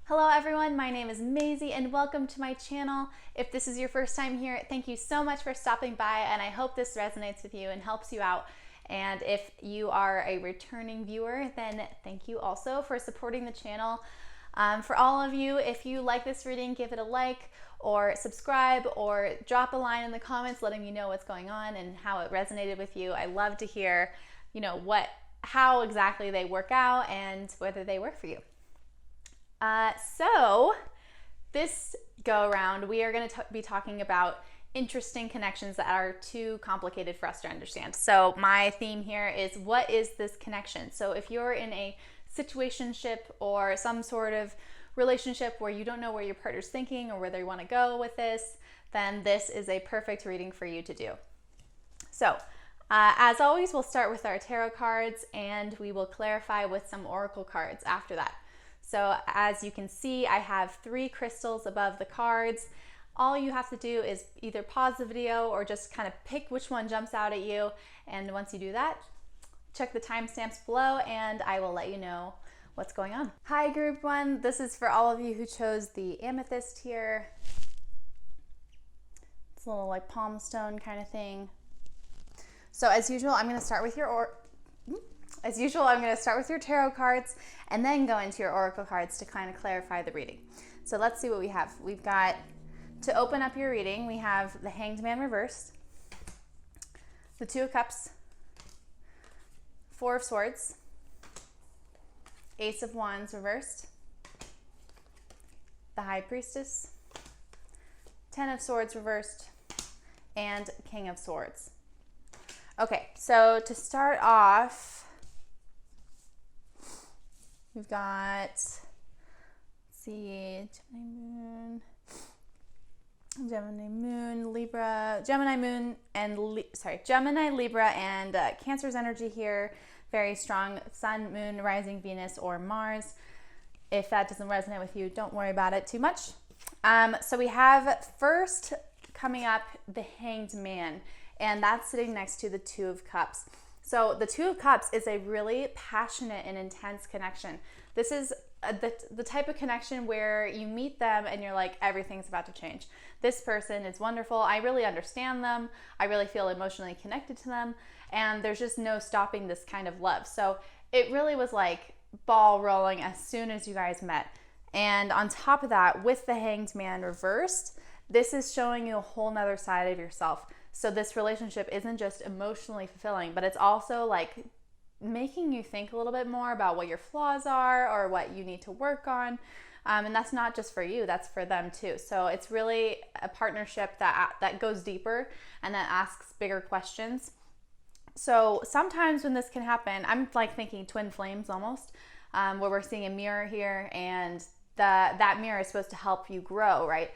Hello everyone, my name is Maisy and welcome to my channel. If this is your first time here, thank you so much for stopping by and I hope this resonates with you and helps you out. And if you are a returning viewer, then thank you also for supporting the channel. For all of you, if you like this reading, give it a like or subscribe or drop a line in the comments letting me know what's going on and how it resonated with you. I love to hear, how exactly they work out and whether they work for you. So this go around, we are going to be talking about interesting connections that are too complicated for us to understand. So my theme here is, what is this connection? So if you're in a situationship or some sort of relationship where you don't know where your partner's thinking or where they want to go with this, then this is a perfect reading for you to do. So as always, we'll start with our tarot cards and we will clarify with some oracle cards after that. So as you can see, I have 3 crystals above the cards. All you have to do is either pause the video or just kind of pick which one jumps out at you. And once you do that, check the timestamps below and I will let you know what's going on. Hi group 1, this is for all of you who chose the amethyst here. It's a little like palm stone kind of thing. So as usual, I'm going to start with your tarot cards and then go into your oracle cards to kind of clarify the reading. So let's see what we have. We've got, to open up your reading, we have the Hanged Man reversed, the 2 of Cups, 4 of Swords, Ace of Wands reversed, the High Priestess, 10 of Swords reversed, and King of Swords. Okay, so to start off, we've got, let's see, Gemini, Libra, and Cancer's energy here. Very strong Sun, Moon, Rising, Venus, or Mars. If that doesn't resonate with you, don't worry about it too much. So we have first coming up the Hanged Man, and that's sitting next to the 2 of Cups. So the 2 of Cups is a really passionate and intense connection. This is the type of connection where you meet them and you're like, everything's about to change. This person is wonderful. I really understand them. I really feel emotionally connected to them. And there's just no stopping this kind of love. So it really was like ball rolling as soon as you guys met. And on top of that, with the Hanged Man reversed, this is showing you a whole nother side of yourself. So this relationship isn't just emotionally fulfilling, but it's also like making you think a little bit more about what your flaws are or what you need to work on. And that's not just for you, that's for them too. So it's really a partnership that goes deeper and that asks bigger questions. So sometimes when this can happen, I'm like thinking twin flames almost, where we're seeing a mirror here and that mirror is supposed to help you grow, right?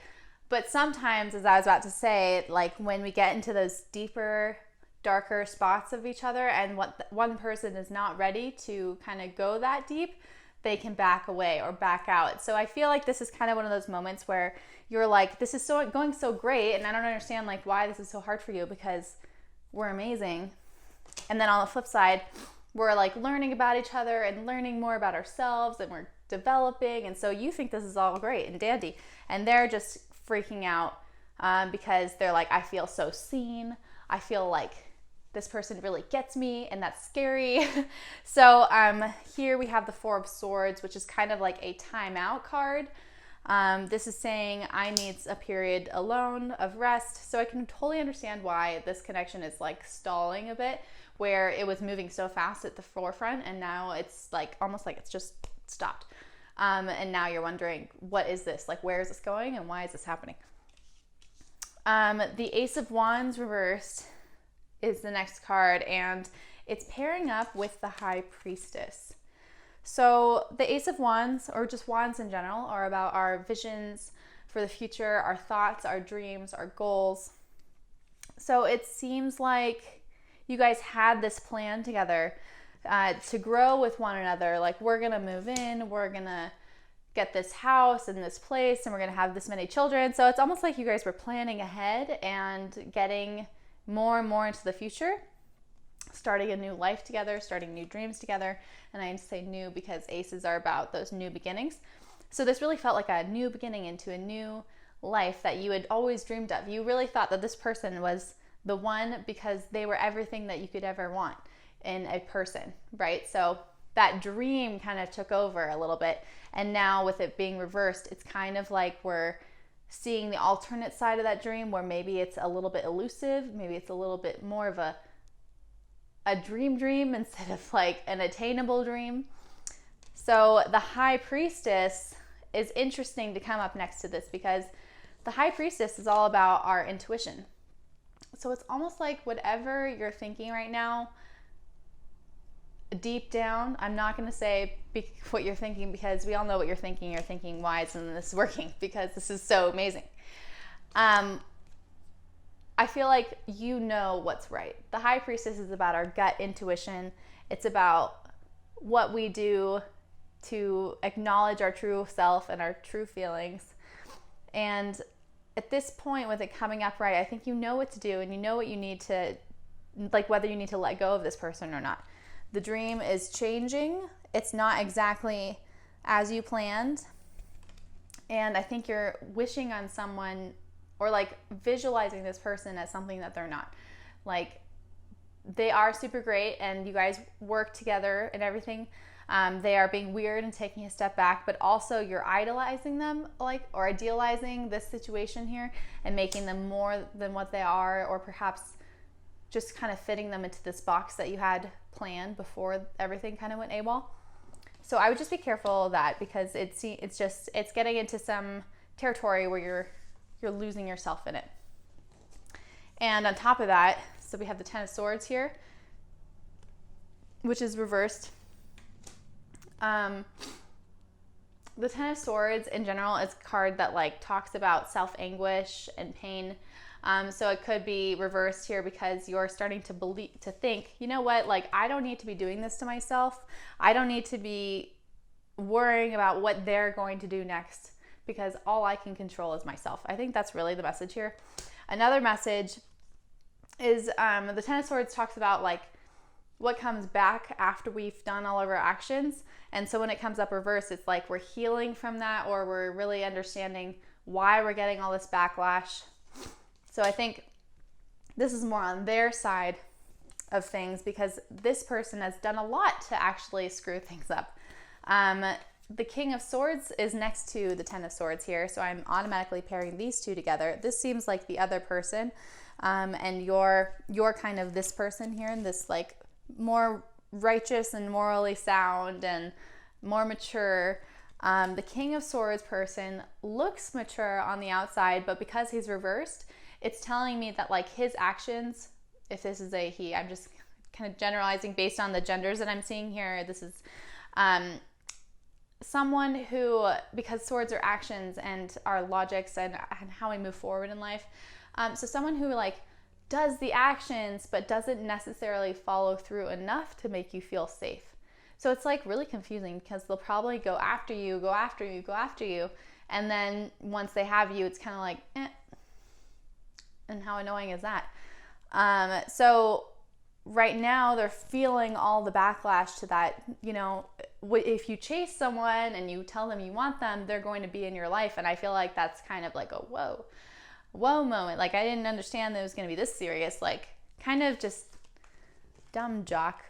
But sometimes, as I was about to say, like when we get into those deeper, darker spots of each other and one person is not ready to kind of go that deep, they can back away or back out. So I feel like this is kind of one of those moments where you're like, this is going so great and I don't understand like why this is so hard for you, because we're amazing. And then on the flip side, we're like learning about each other and learning more about ourselves and we're developing. And so you think this is all great and dandy and they're just freaking out because they're like, I feel so seen. I feel like this person really gets me and that's scary. So here we have the 4 of Swords, which is kind of like a timeout card. This is saying I need a period alone of rest. So I can totally understand why this connection is like stalling a bit, where it was moving so fast at the forefront and now it's like almost like it's just stopped. And now you're wondering, what is this? Like, where is this going and why is this happening? The Ace of Wands reversed is the next card, and it's pairing up with the High Priestess. So the Ace of Wands, or just wands in general, are about our visions for the future, our thoughts, our dreams, our goals. So it seems like you guys had this plan together to grow with one another. Like, we're gonna move in, we're gonna get this house and this place, and we're gonna have this many children. So it's almost like you guys were planning ahead and getting more and more into the future, starting a new life together, starting new dreams together. And I say new because aces are about those new beginnings. So this really felt like a new beginning into a new life that you had always dreamed of. You really thought that this person was the one because they were everything that you could ever want in a person, right? So that dream kind of took over a little bit. And now with it being reversed, it's kind of like we're seeing the alternate side of that dream, where maybe it's a little bit elusive, maybe it's a little bit more of a dream instead of like an attainable dream. So the High Priestess is interesting to come up next to this, because the High Priestess is all about our intuition. So it's almost like whatever you're thinking right now, deep down, I'm not going to say what you're thinking, because we all know what you're thinking. You're thinking wise, and this is working because this is so amazing. I feel like you know what's right. The High Priestess is about our gut intuition. It's about what we do to acknowledge our true self and our true feelings. And at this point, with it coming up right, I think you know what to do, and you know what you need to, like whether you need to let go of this person or not. The dream is changing. It's not exactly as you planned. And I think you're wishing on someone, or like visualizing this person as something that they're not. Like they are super great and you guys work together and everything. They are being weird and taking a step back, but also you're idolizing them, like, or idealizing this situation here and making them more than what they are, or perhaps just kind of fitting them into this box that you had planned before everything kind of went AWOL. So I would just be careful of that, because it's getting into some territory where you're losing yourself in it. And on top of that, so we have the Ten of Swords here, which is reversed. The Ten of Swords in general is a card that like talks about self-anguish and pain. So it could be reversed here because you're starting to think, you know what, like I don't need to be doing this to myself. I don't need to be worrying about what they're going to do next, because all I can control is myself. I think that's really the message here. Another message is the Ten of Swords talks about like what comes back after we've done all of our actions. And so when it comes up reverse, it's like we're healing from that, or we're really understanding why we're getting all this backlash. So I think this is more on their side of things, because this person has done a lot to actually screw things up. The King of Swords is next to the Ten of Swords here, so I'm automatically pairing these two together. This seems like the other person, and you're kind of this person here, and this like more righteous and morally sound and more mature. The King of Swords person looks mature on the outside, but because he's reversed, it's telling me that like his actions, if this is a he, I'm just kind of generalizing based on the genders that I'm seeing here. This is someone who, because swords are actions and our logics and how we move forward in life. So someone who like does the actions but doesn't necessarily follow through enough to make you feel safe. So it's like really confusing, because they'll probably go after you. And then once they have you, it's kind of like, and how annoying is that? So right now they're feeling all the backlash to that. You know, if you chase someone and you tell them you want them, they're going to be in your life. And I feel like that's kind of like a whoa moment. Like I didn't understand that it was going to be this serious, like kind of just dumb jock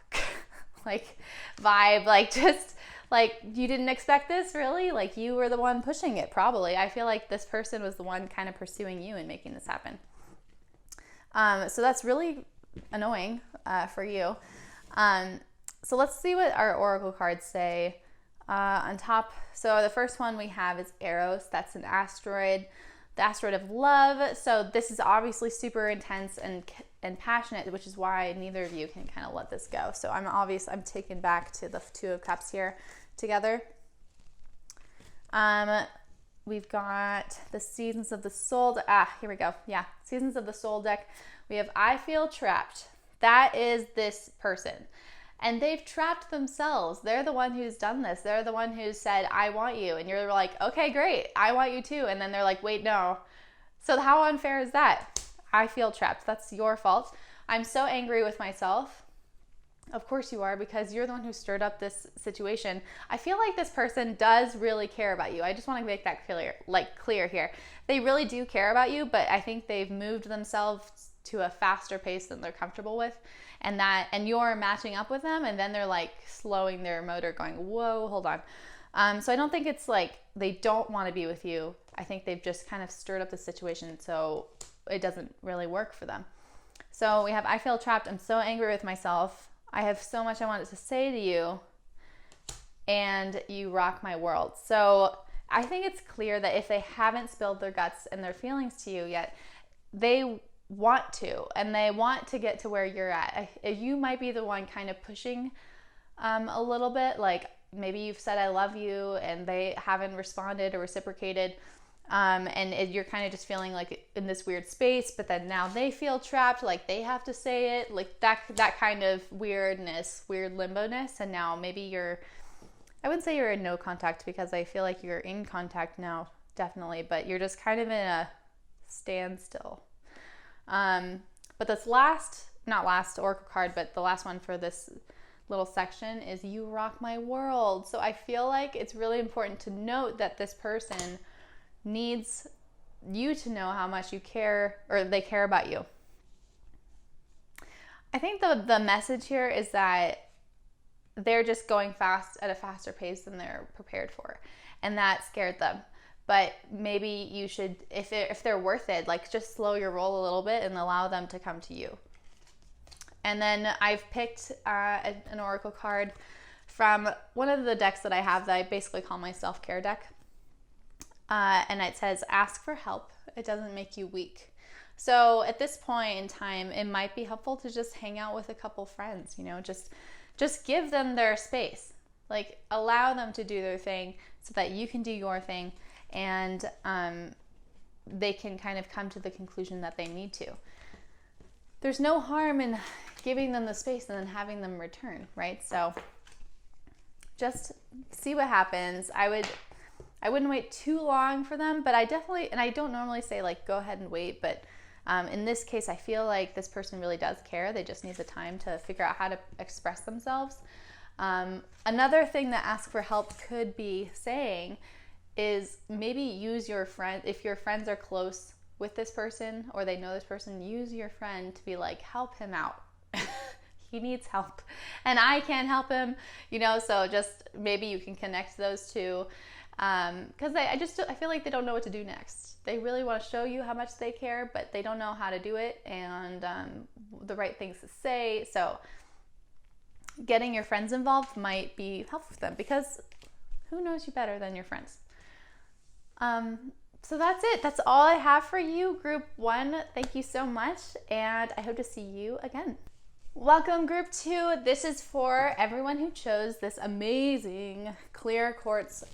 like vibe, like just like you didn't expect this, really? Like you were the one pushing it, probably. I feel like this person was the one kind of pursuing you and making this happen. So that's really annoying for you. So let's see what our oracle cards say on top. So the first one we have is Eros. That's an asteroid, the asteroid of love. So this is obviously super intense and passionate, which is why neither of you can kind of let this go. So I'm taken back to the Two of Cups here together. We've got the Seasons of the Soul. Here we go. Yeah, Seasons of the Soul deck. We have I feel trapped. That is this person. And they've trapped themselves. They're the one who's done this. They're the one who said, I want you. And you're like, okay, great. I want you too. And then they're like, wait, no. So how unfair is that? I feel trapped. That's your fault. I'm so angry with myself. Of course you are, because you're the one who stirred up this situation. I feel like this person does really care about you. I just want to make that clear here. They really do care about you, but I think they've moved themselves to a faster pace than they're comfortable with, and you're matching up with them, and then they're like slowing their motor, going, whoa, hold on. So I don't think it's like they don't want to be with you. I think they've just kind of stirred up the situation so it doesn't really work for them. So we have, I feel trapped. I'm so angry with myself. I have so much I wanted to say to you, and you rock my world. So I think it's clear that if they haven't spilled their guts and their feelings to you yet, they want to, and they want to get to where you're at. You might be the one kind of pushing a little bit, like maybe you've said I love you and they haven't responded or reciprocated. You're kind of just feeling like in this weird space, but then now they feel trapped, like they have to say it, like that kind of weirdness, weird limbo-ness. And now maybe I wouldn't say you're in no contact, because I feel like you're in contact now, definitely, but you're just kind of in a standstill. But this not last oracle card, but the last one for this little section is you rock my world. So I feel like it's really important to note that this person needs you to know how much you care, or they care about you. I think the message here is that they're just going fast at a faster pace than they're prepared for, and that scared them. But maybe you should, if they're worth it, like just slow your roll a little bit and allow them to come to you. And then I've picked an oracle card from one of the decks that I have that I basically call my self-care deck. And it says, ask for help. It doesn't make you weak. So at this point in time, it might be helpful to just hang out with a couple friends, just give them their space, like allow them to do their thing so that you can do your thing, and they can kind of come to the conclusion that they need to. There's no harm in giving them the space and then having them return, right? So just see what happens. I wouldn't wait too long for them, but I don't normally say like go ahead and wait, but in this case I feel like this person really does care. They just need the time to figure out how to express themselves. Another thing that ask for help could be saying is maybe use your friend, if your friends are close with this person or they know this person, use your friend to be like, help him out. He needs help and I can't help him, so just maybe you can connect those two. Because I feel like they don't know what to do next. They really want to show you how much they care, but they don't know how to do it and the right things to say. So getting your friends involved might be helpful for them, because who knows you better than your friends? So that's it. That's all I have for you, Group 1. Thank you so much, and I hope to see you again. Welcome, Group 2. This is for everyone who chose this amazing clear quartz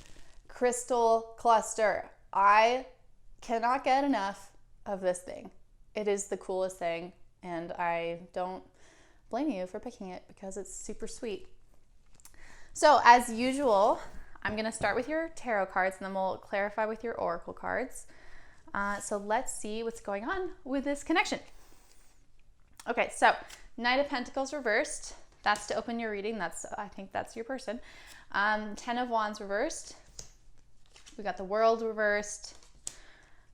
crystal cluster. I cannot get enough of this thing. It is the coolest thing, and I don't blame you for picking it because it's super sweet. So as usual, I'm going to start with your tarot cards and then we'll clarify with your oracle cards. So let's see what's going on with this connection. Okay, so Knight of Pentacles reversed. That's to open your reading. I think that's your person. 10 of Wands reversed. We got the World reversed.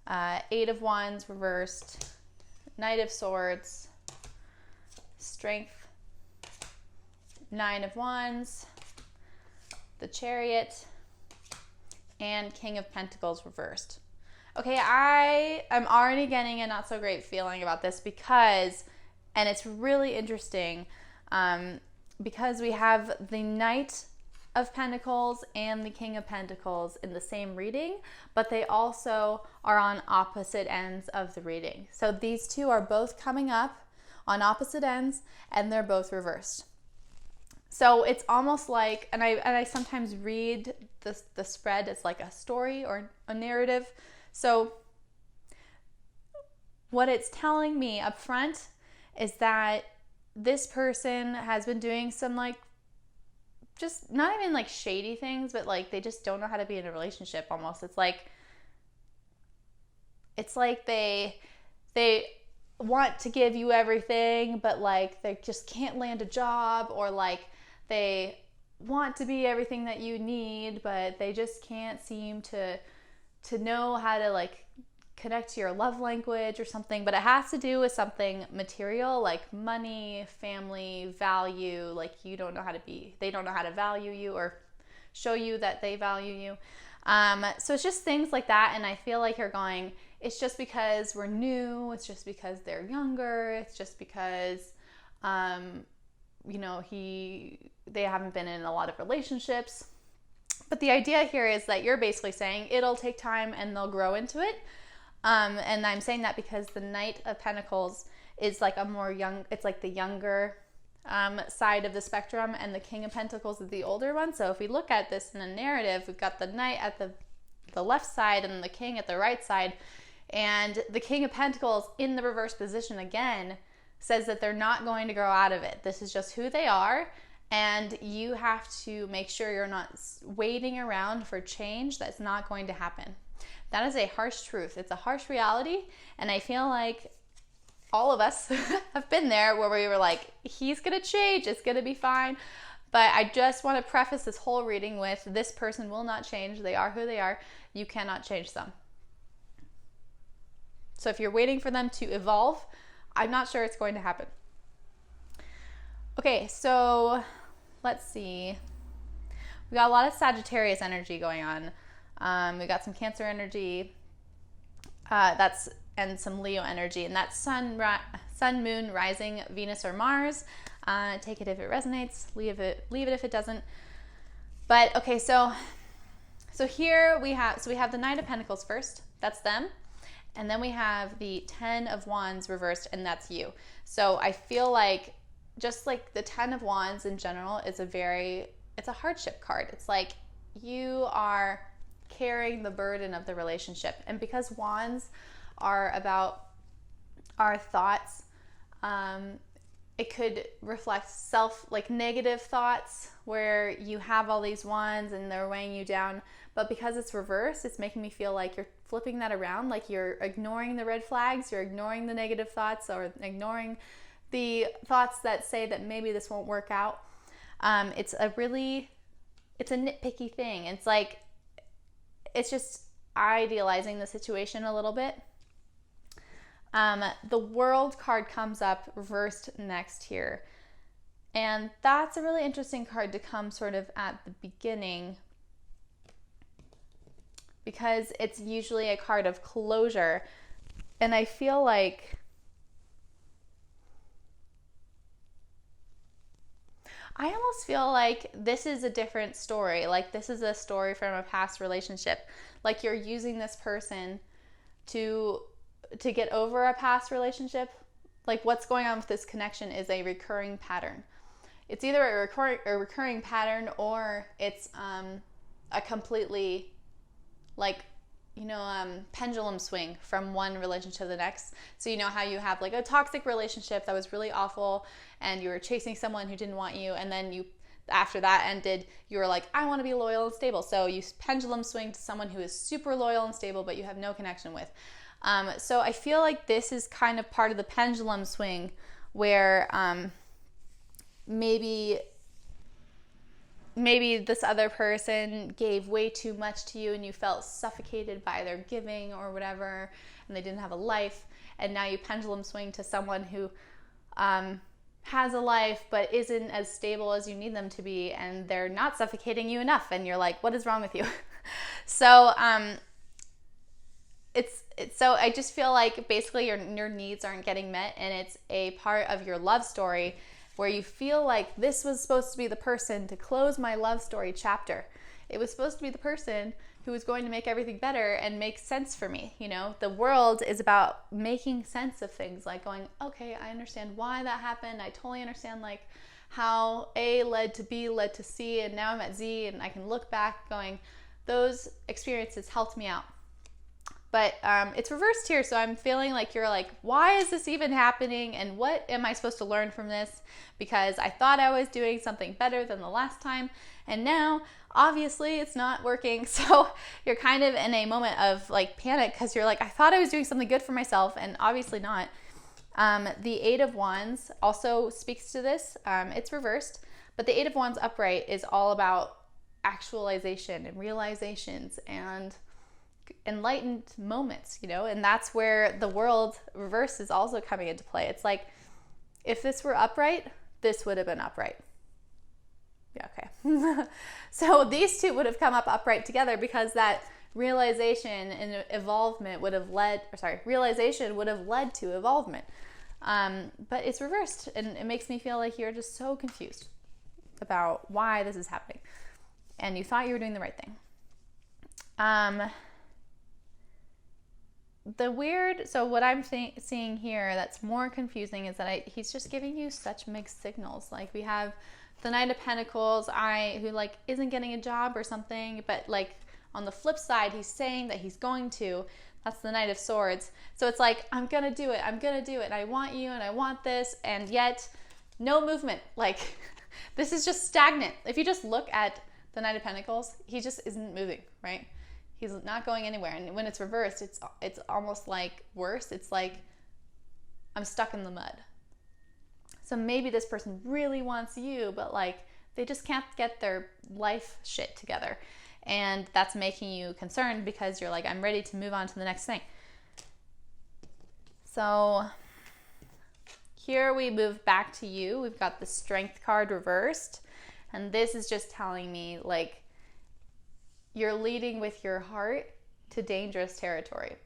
8 of Wands reversed. Knight of Swords. Strength. 9 of Wands. The Chariot. And King of Pentacles reversed. Okay, I am already getting a not so great feeling about this because, and it's really interesting, because we have the Knight of Pentacles and the King of Pentacles in the same reading, but they also are on opposite ends of the reading. So these two are both coming up on opposite ends and they're both reversed. So it's almost like, and I sometimes read the spread as like a story or a narrative. So what it's telling me up front is that this person has been doing some like, just not even like shady things, but like they just don't know how to be in a relationship almost. It's like they want to give you everything, but like they just can't land a job, or like they want to be everything that you need, but they just can't seem to know how to like connect to your love language or something. But it has to do with something material, like money, family, value. Like they don't know how to value you or show you that they value you. So it's just things like that. And I feel like you're going, it's just because we're new. It's just because they're younger. It's just because, they haven't been in a lot of relationships. But the idea here is that you're basically saying it'll take time and they'll grow into it. And I'm saying that because the Knight of Pentacles is like it's like the younger side of the spectrum, and the King of Pentacles is the older one. So if we look at this in a narrative, we've got the Knight at the left side and the King at the right side. And the King of Pentacles in the reverse position again says that they're not going to grow out of it. This is just who they are. And you have to make sure you're not waiting around for change that's not going to happen. That is a harsh truth. It's a harsh reality. And I feel like all of us have been there where we were like, he's going to change. It's going to be fine. But I just want to preface this whole reading with, this person will not change. They are who they are. You cannot change them. So if you're waiting for them to evolve, I'm not sure it's going to happen. Okay, so let's see. We got a lot of Sagittarius energy going on. We got some Cancer energy. And some Leo energy, and that's sun, moon, rising, Venus, or Mars. Take it if it resonates. Leave it if it doesn't. But okay, so here we have the Knight of Pentacles first. That's them. And then we have the Ten of Wands reversed, and that's you. So I feel like, just like the Ten of Wands in general, it's a hardship card. It's like you are carrying the burden of the relationship. And because Wands are about our thoughts, it could reflect negative thoughts where you have all these wands and they're weighing you down. But because it's reversed, it's making me feel like you're flipping that around, like you're ignoring the red flags, you're ignoring the negative thoughts, or ignoring the thoughts that say that maybe this won't work out. It's a nitpicky thing. It's just idealizing the situation a little bit. The World card comes up reversed next here. And that's a really interesting card to come sort of at the beginning, because it's usually a card of closure. And I feel like this is a different story. Like, this is a story from a past relationship. Like, you're using this person to get over a past relationship. Like, what's going on with this connection is a recurring pattern. It's either a recurring pattern, or it's a completely pendulum swing from one relationship to the next. So you know how you have like a toxic relationship that was really awful, and you were chasing someone who didn't want you, and then after that ended, you were like, I want to be loyal and stable. So you pendulum swing to someone who is super loyal and stable, but you have no connection with. So I feel like this is kind of part of the pendulum swing where maybe this other person gave way too much to you and you felt suffocated by their giving or whatever, and they didn't have a life, and now you pendulum swing to someone who has a life but isn't as stable as you need them to be, and they're not suffocating you enough, and you're like, what is wrong with you? So so I just feel like basically your needs aren't getting met, and it's a part of your love story where you feel like this was supposed to be the person to close my love story chapter. It was supposed to be the person who was going to make everything better and make sense for me. You know, the world is about making sense of things, like going, okay, I understand why that happened. I totally understand like how A led to B led to C, and now I'm at Z, and I can look back going, those experiences helped me out. But it's reversed here, so I'm feeling like you're like, why is this even happening, and what am I supposed to learn from this? Because I thought I was doing something better than the last time, and now obviously it's not working. So you're kind of in a moment of like panic, because you're like, I thought I was doing something good for myself, and obviously not. The Eight of Wands also speaks to this. It's reversed, but the Eight of Wands upright is all about actualization and realizations and enlightened moments, you know, and that's where the World reverse is also coming into play. It's like, if this were upright, this would have been upright. Yeah, okay. So these two would have come up upright together because that realization and evolvement would have realization would have led to evolvement. But it's reversed, and it makes me feel like you're just so confused about why this is happening. And you thought you were doing the right thing. So what I'm seeing here that's more confusing is that he's just giving you such mixed signals. Like, we have the Knight of Pentacles, who like isn't getting a job or something, but like on the flip side, he's saying that he's going to. That's the Knight of Swords. So it's like, I'm gonna do it, and I want you, and I want this, and yet no movement. Like, this is just stagnant. If you just look at the Knight of Pentacles, he just isn't moving, right? He's not going anywhere. And when it's reversed, it's almost like worse. It's like, I'm stuck in the mud. So maybe this person really wants you, but like, they just can't get their life shit together. And that's making you concerned because you're like, I'm ready to move on to the next thing. So here we move back to you. We've got the Strength card reversed. And this is just telling me, like, you're leading with your heart to dangerous territory.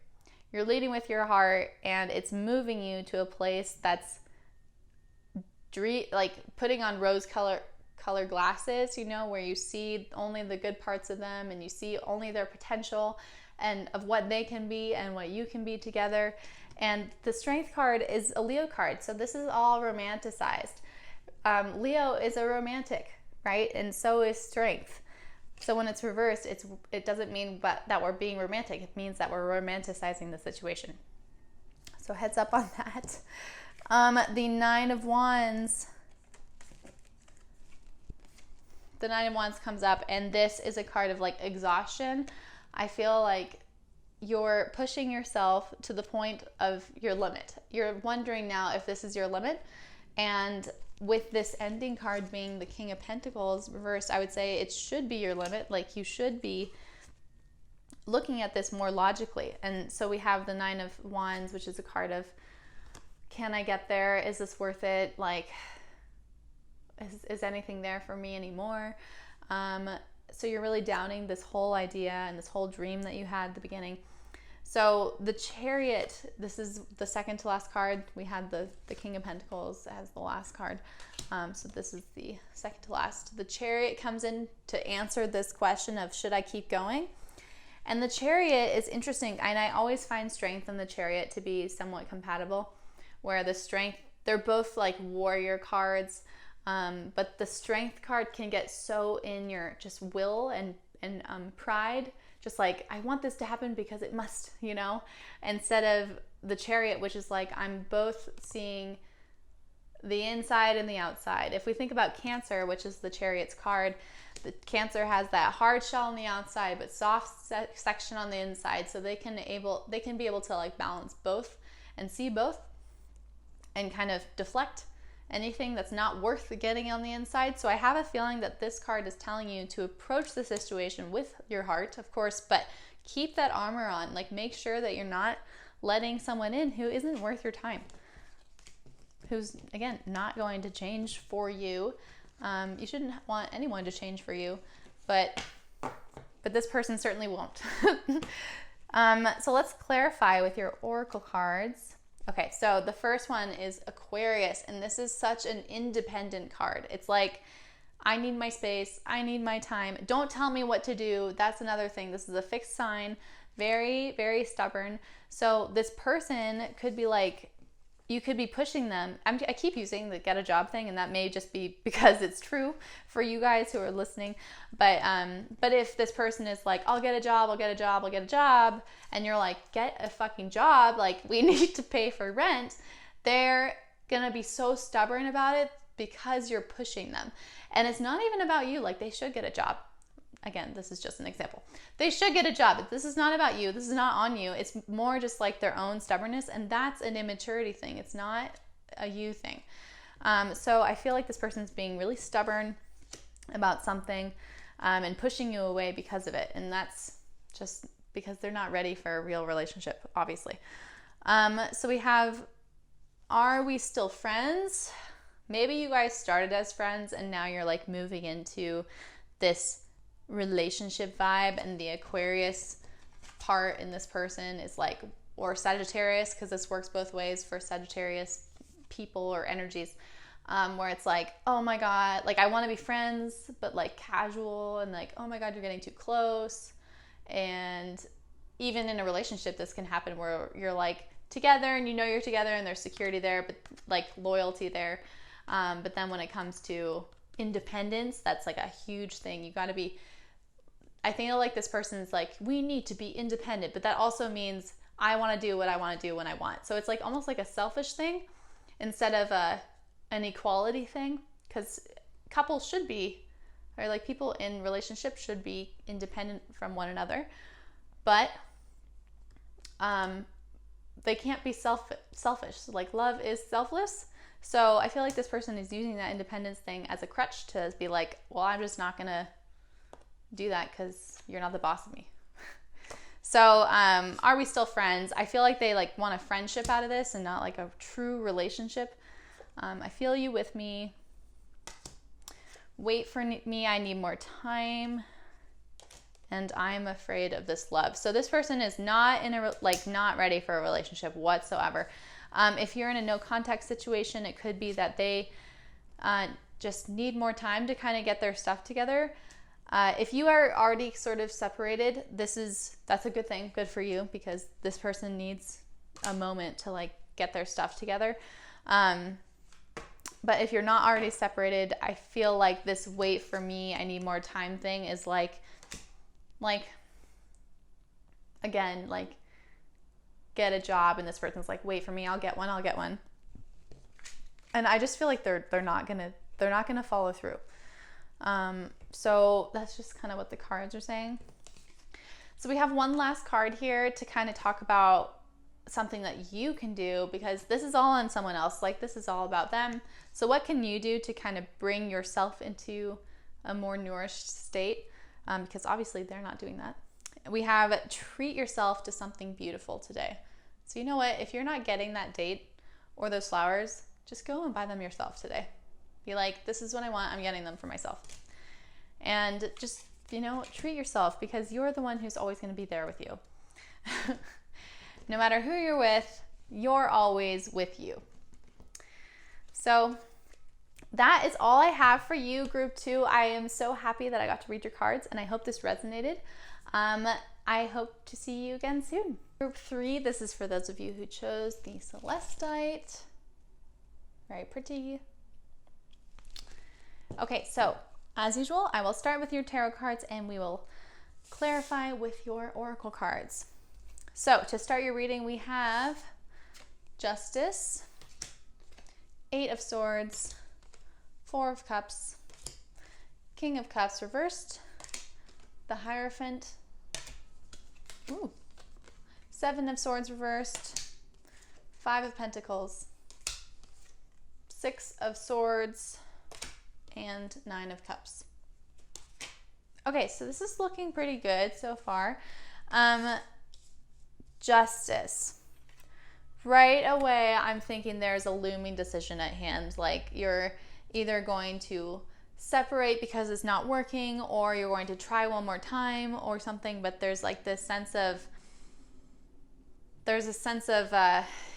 You're leading with your heart, and it's moving you to a place that's like putting on rose-colored glasses, you know, where you see only the good parts of them, and you see only their potential and of what they can be and what you can be together. And the Strength card is a Leo card, so this is all romanticized. Leo is a romantic, right? And so is Strength. So when it's reversed, it doesn't mean that we're being romantic. It means that we're romanticizing the situation. So heads up on that. The Nine of Wands. The Nine of Wands comes up, and this is a card of like exhaustion. I feel like you're pushing yourself to the point of your limit. You're wondering now if this is your limit. And with this ending card being the King of Pentacles reversed, I would say it should be your limit. Like, you should be looking at this more logically. And so we have the Nine of Wands, which is a card of, can I get there? Is this worth it? Like, is anything there for me anymore? So you're really doubting this whole idea and this whole dream that you had at the beginning. So the Chariot, this is the second to last card. We had the King of Pentacles as the last card. So this is the second to last. The Chariot comes in to answer this question of, should I keep going? And the Chariot is interesting. And I always find Strength and the Chariot to be somewhat compatible, where the Strength, they're both like warrior cards. But the Strength card can get so in your just will and pride, just like, I want this to happen because it must, you know, instead of the Chariot, which is like, I'm both seeing the inside and the outside. If we think about Cancer, which is the Chariot's card, the Cancer has that hard shell on the outside but soft section on the inside, so they can be able to like balance both and see both and kind of deflect anything that's not worth getting on the inside. So I have a feeling that this card is telling you to approach the situation with your heart, of course, but keep that armor on. Like, make sure that you're not letting someone in who isn't worth your time, who's, again, not going to change for you. You shouldn't want anyone to change for you, but this person certainly won't. So let's clarify with your oracle cards. Okay, so the first one is Aquarius, and this is such an independent card. It's like, I need my space, I need my time. Don't tell me what to do. That's another thing. This is a fixed sign, very, very stubborn. So this person could be like, you could be pushing them. I keep using the get a job thing, and that may just be because it's true for you guys who are listening. But if this person is like, I'll get a job, and you're like, get a fucking job, like, we need to pay for rent, they're gonna be so stubborn about it because you're pushing them. And it's not even about you. Like, they should get a job. again, this is just an example. They should get a job. This is not about you. This is not on you. It's more just like their own stubbornness, and that's an immaturity thing. It's not a you thing. So I feel like this person's being really stubborn about something and pushing you away because of it. And that's just because they're not ready for a real relationship, obviously. So we have, are we still friends? Maybe you guys started as friends and now you're like moving into this relationship vibe, and the Aquarius part in this person is like, or Sagittarius, because this works both ways for Sagittarius people or energies, where it's like, oh my God, like I want to be friends, but like casual, and like, oh my God, you're getting too close. And even in a relationship, this can happen where you're like together and you know you're together and there's security there, but like loyalty there. But then when it comes to independence, that's like a huge thing. You got to be, I think like this person's like, we need to be independent, but that also means I want to do what I want to do when I want. So it's like almost like a selfish thing instead of an equality thing, because couples should be, or like people in relationships should be independent from one another, but they can't be selfish. Like love is selfless. So I feel like this person is using that independence thing as a crutch to be like, well, I'm just not going to do that because you're not the boss of me. So are we still friends? I feel like they like want a friendship out of this and not like a true relationship. I feel you with me. Wait for me. I need more time. And I'm afraid of this love. So this person is not in a not ready for a relationship whatsoever. If you're in a no contact situation, it could be that they just need more time to kind of get their stuff together. If you are already sort of separated, that's a good thing, good for you, because this person needs a moment to like get their stuff together. But if you're not already separated, I feel like this wait for me, I need more time thing is like again, like get a job, and this person's like, wait for me, I'll get one. And I just feel like they're not gonna follow through. So that's just kind of what the cards are saying. So we have one last card here to kind of talk about something that you can do, because this is all on someone else. Like this is all about them. So what can you do to kind of bring yourself into a more nourished state? Because obviously they're not doing that. We have treat yourself to something beautiful today. So you know what? If you're not getting that date or those flowers, just go and buy them yourself today. Be like, this is what I want. I'm getting them for myself. And just, treat yourself, because you're the one who's always going to be there with you. No matter who you're with, you're always with you. So that is all I have for you, group 2. I am so happy that I got to read your cards, and I hope this resonated. I hope to see you again soon. Group 3, this is for those of you who chose the Celestite. Very pretty. Okay, so as usual, I will start with your tarot cards and we will clarify with your oracle cards. So to start your reading, we have Justice, 8 of Swords, 4 of Cups, King of Cups reversed, the Hierophant, 7 of Swords reversed, 5 of Pentacles, 6 of Swords, and 9 of Cups. Okay, so this is looking pretty good so far. Justice. Right away, I'm thinking there's a looming decision at hand. Like you're either going to separate because it's not working, or you're going to try one more time or something, but there's like this sense of,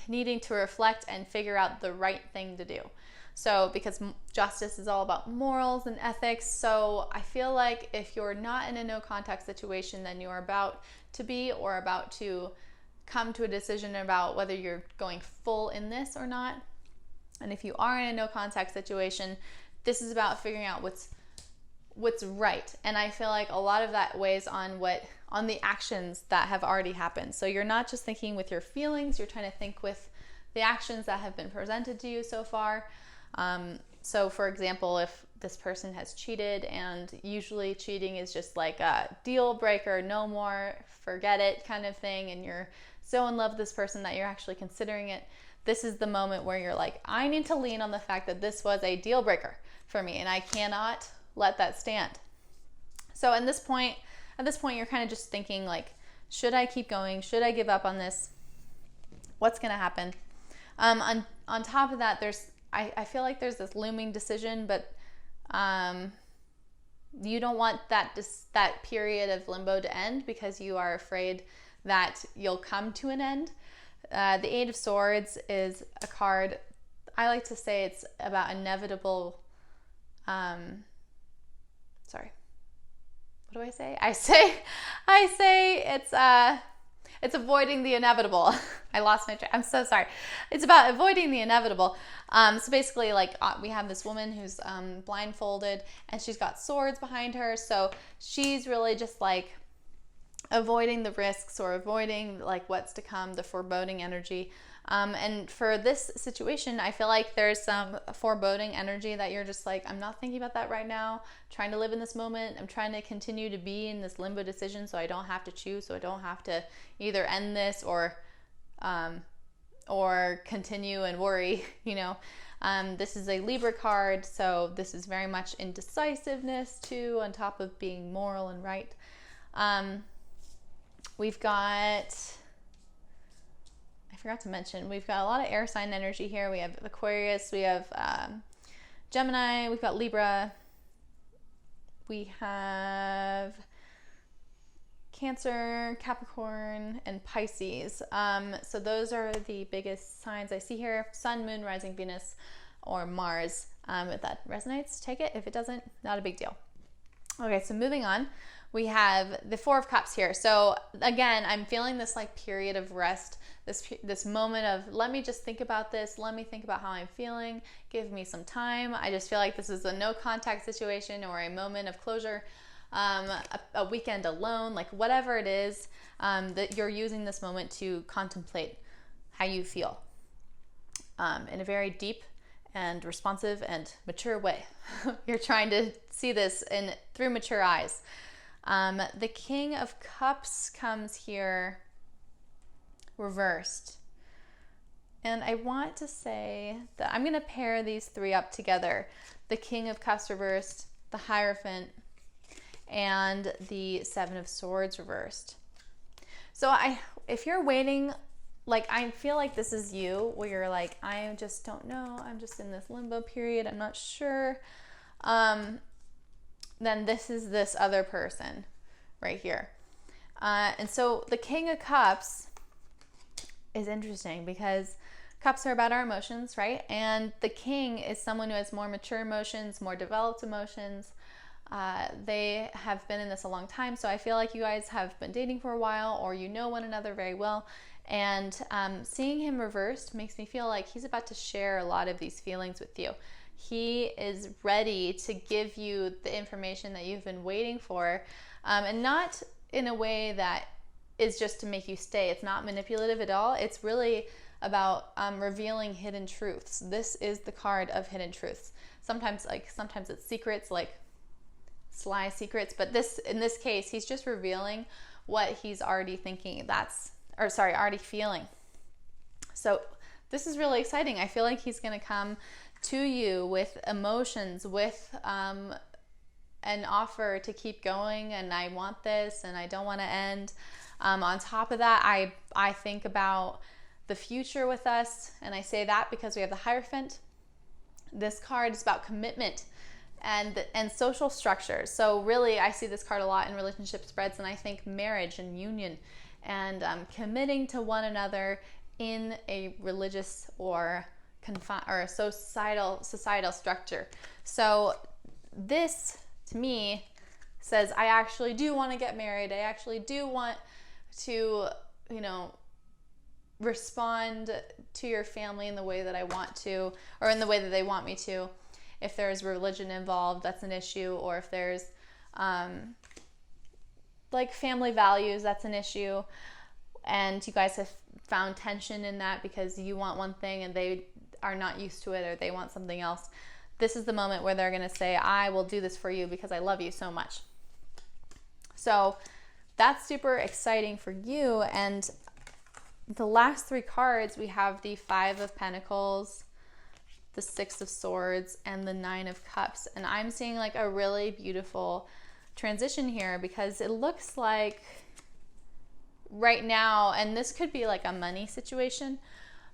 needing to reflect and figure out the right thing to do. So because justice is all about morals and ethics, so I feel like if you're not in a no contact situation, then you're about to be, or about to come to a decision about whether you're going full in this or not. And if you are in a no contact situation, this is about figuring out what's right. And I feel like a lot of that weighs on the actions that have already happened. So you're not just thinking with your feelings, you're trying to think with the actions that have been presented to you so far. So for example, if this person has cheated, and usually cheating is just like a deal breaker, no more, forget it kind of thing, and you're so in love with this person that you're actually considering it. This is the moment where you're like, I need to lean on the fact that this was a deal breaker for me, and I cannot let that stand. So at this point, you're kind of just thinking like, should I keep going? Should I give up on this? What's going to happen? On top of that, I feel like there's this looming decision, but you don't want that period of limbo to end because you are afraid that you'll come to an end. The Eight of Swords is a card, I like to say it's about inevitable, what do I say? I say it's avoiding the inevitable. I lost my track. I'm so sorry. It's about avoiding the inevitable. So basically, like, we have this woman who's blindfolded, and she's got swords behind her. So she's really just like avoiding the risks or avoiding like what's to come, the foreboding energy. And for this situation, I feel like there's some foreboding energy that you're just like, I'm not thinking about that right now. I'm trying to live in this moment. I'm trying to continue to be in this limbo decision so I don't have to choose, so I don't have to either end this or continue and worry, you know. This is a Libra card, so this is very much indecisiveness too, on top of being moral and right. We've got... I forgot to mention, we've got a lot of air sign energy here. We have Aquarius, we have Gemini, we've got Libra, we have Cancer, Capricorn, and Pisces. So those are the biggest signs I see here. Sun, Moon, Rising, Venus, or Mars. If that resonates, take it. If it doesn't, not a big deal. Okay, so moving on. We have the Four of Cups here. So again, I'm feeling this like period of rest, this moment of let me just think about this. Let me think about how I'm feeling. Give me some time. I just feel like this is a no contact situation or a moment of closure, a weekend alone, like whatever it is, that you're using this moment to contemplate how you feel in a very deep and responsive and mature way. You're trying to see this through mature eyes. The King of Cups comes here reversed. And I want to say that I'm going to pair these three up together. The King of Cups reversed, the Hierophant, and the Seven of Swords reversed. So if you're waiting, like I feel like this is you, where you're like, I just don't know. I'm just in this limbo period. I'm not sure. Then this is this other person right here. And so the King of Cups is interesting because cups are about our emotions, right? And the king is someone who has more mature emotions, more developed emotions. They have been in this a long time. So I feel like you guys have been dating for a while, or you know one another very well. And seeing him reversed makes me feel like he's about to share a lot of these feelings with you. He is ready to give you the information that you've been waiting for, and not in a way that is just to make you stay. It's not manipulative at all. It's really about revealing hidden truths. This is the card of hidden truths. Sometimes it's secrets, like sly secrets, but in this case, he's just revealing what he's already thinking. Already feeling. So this is really exciting. I feel like he's going to come to you with emotions, with an offer to keep going, and I want this, and I don't want to end. On top of that, I think about the future with us, and I say that because we have the Hierophant. This card is about commitment and social structures. So really, I see this card a lot in relationship spreads, and I think marriage and union and committing to one another in a religious or a societal structure. So this, to me, says I actually do want to get married. I actually do want to, respond to your family in the way that I want to, or in the way that they want me to. If there's religion involved, that's an issue. Or if there's like family values, that's an issue. And you guys have found tension in that because you want one thing and they are not used to it, or they want something else. this is the moment where they're going to say, I will do this for you because I love you so much. So that's super exciting for you. And the last three cards, we have the Five of Pentacles, the Six of Swords, and the Nine of Cups. And I'm seeing like a really beautiful transition here, because it looks like right now, and this could be like a money situation,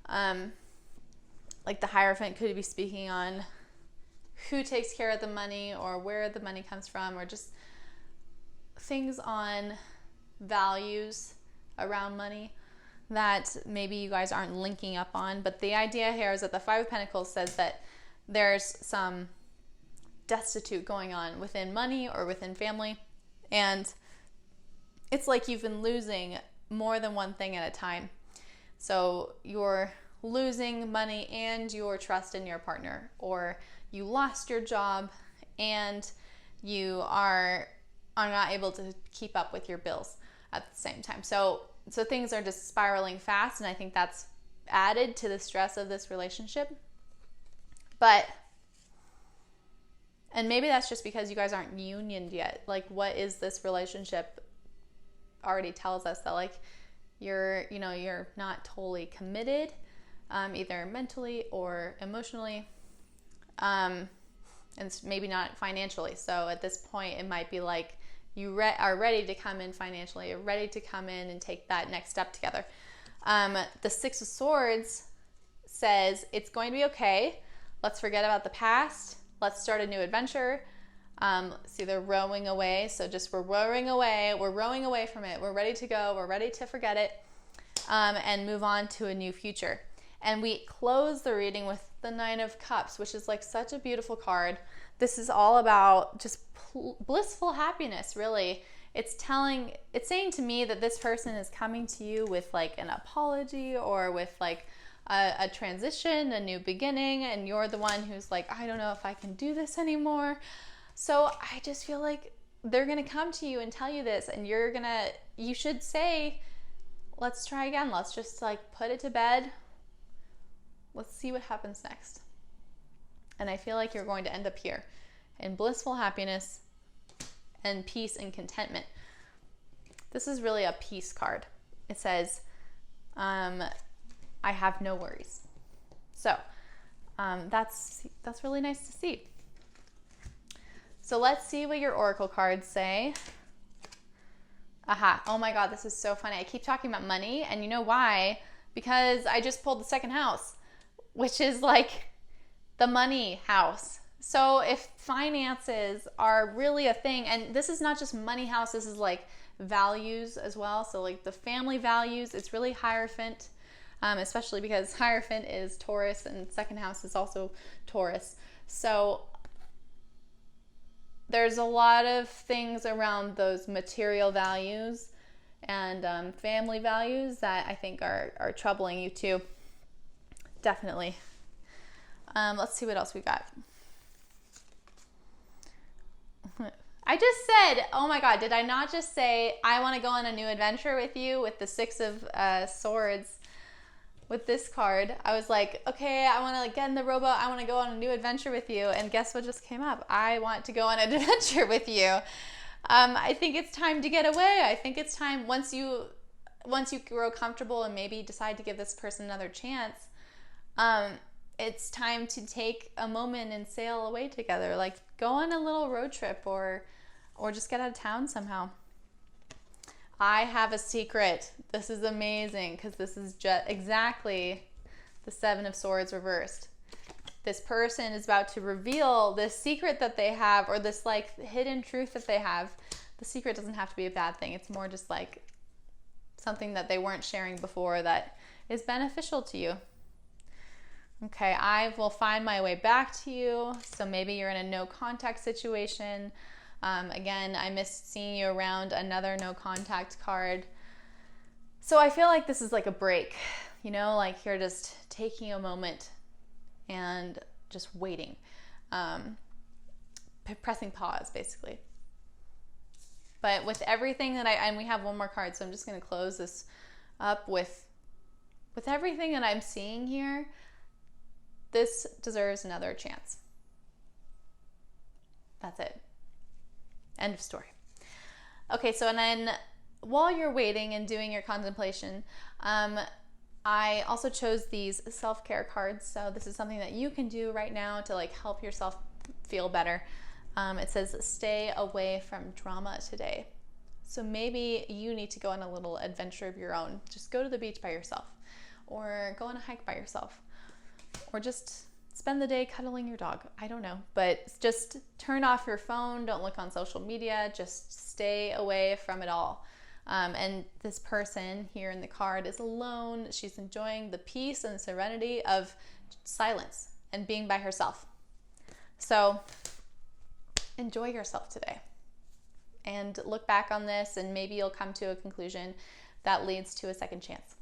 like the Hierophant could be speaking on who takes care of the money or where the money comes from, or just things on values around money that maybe you guys aren't linking up on. But the idea here is that the Five of Pentacles says that there's some destitute going on within money or within family, and it's like you've been losing more than one thing at a time. So you're losing money and your trust in your partner, or you lost your job and you are not able to keep up with your bills at the same time. So things are just spiraling fast, and I think that's added to the stress of this relationship. And maybe that's just because you guys aren't unioned yet. Like, what is this relationship already tells us that like you're not totally committed, either mentally or emotionally, and maybe not financially. So at this point, it might be like you are ready to come in financially, you're ready to come in and take that next step together. The Six of Swords says it's going to be okay. Let's forget about the past. Let's start a new adventure. See, they're rowing away. So just we're rowing away from it. We're ready to go. We're ready to forget it, and move on to a new future. And we close the reading with the Nine of Cups, which is like such a beautiful card. This is all about just blissful happiness, really. It's saying to me that this person is coming to you with like an apology, or with like a transition, a new beginning, and you're the one who's like, I don't know if I can do this anymore. So I just feel like they're going to come to you and tell you this, and you should say, let's try again. Let's just like put it to bed. Let's see what happens next. And I feel like you're going to end up here in blissful happiness and peace and contentment. This is really a peace card. It says, I have no worries. So that's really nice to see. So let's see what your oracle cards say. Aha. Oh my God, this is so funny. I keep talking about money, and you know why? Because I just pulled the second house, which is like the money house. So if finances are really a thing, and this is not just money house, this is like values as well. So like the family values, it's really Hierophant, especially because Hierophant is Taurus and second house is also Taurus. So there's a lot of things around those material values and family values that I think are troubling you too. Definitely. Let's see what else we got. I just said, oh my God, did I not just say I want to go on a new adventure with you with the Six of Swords with this card? I was like, okay, I want to get in the rowboat. I want to go on a new adventure with you. And guess what just came up? I want to go on an adventure with you. I think it's time to get away. I think it's time, once you grow comfortable and maybe decide to give this person another chance, it's time to take a moment and sail away together. Like go on a little road trip or just get out of town somehow. I have a secret. This is amazing because this is just exactly the Seven of Swords reversed. This person is about to reveal this secret that they have, or this like hidden truth that they have. The secret doesn't have to be a bad thing. It's more just like something that they weren't sharing before that is beneficial to you. Okay, I will find my way back to you. So maybe you're in a no contact situation. Again, I missed seeing you around. Another no contact card. So I feel like this is like a break, like you're just taking a moment and just waiting, pressing pause basically. But with everything that and we have one more card, so I'm just going to close this up with everything that I'm seeing here. This deserves another chance. That's it. End of story. Okay, so and then while you're waiting and doing your contemplation, I also chose these self-care cards. So this is something that you can do right now to like help yourself feel better. It says, stay away from drama today. So maybe you need to go on a little adventure of your own. Just go to the beach by yourself, or go on a hike by yourself, or just spend the day cuddling your dog. I don't know, but just turn off your phone. Don't look on social media. Just stay away from it all. And this person here in the card is alone. She's enjoying the peace and serenity of silence and being by herself. So enjoy yourself today and look back on this, and maybe you'll come to a conclusion that leads to a second chance.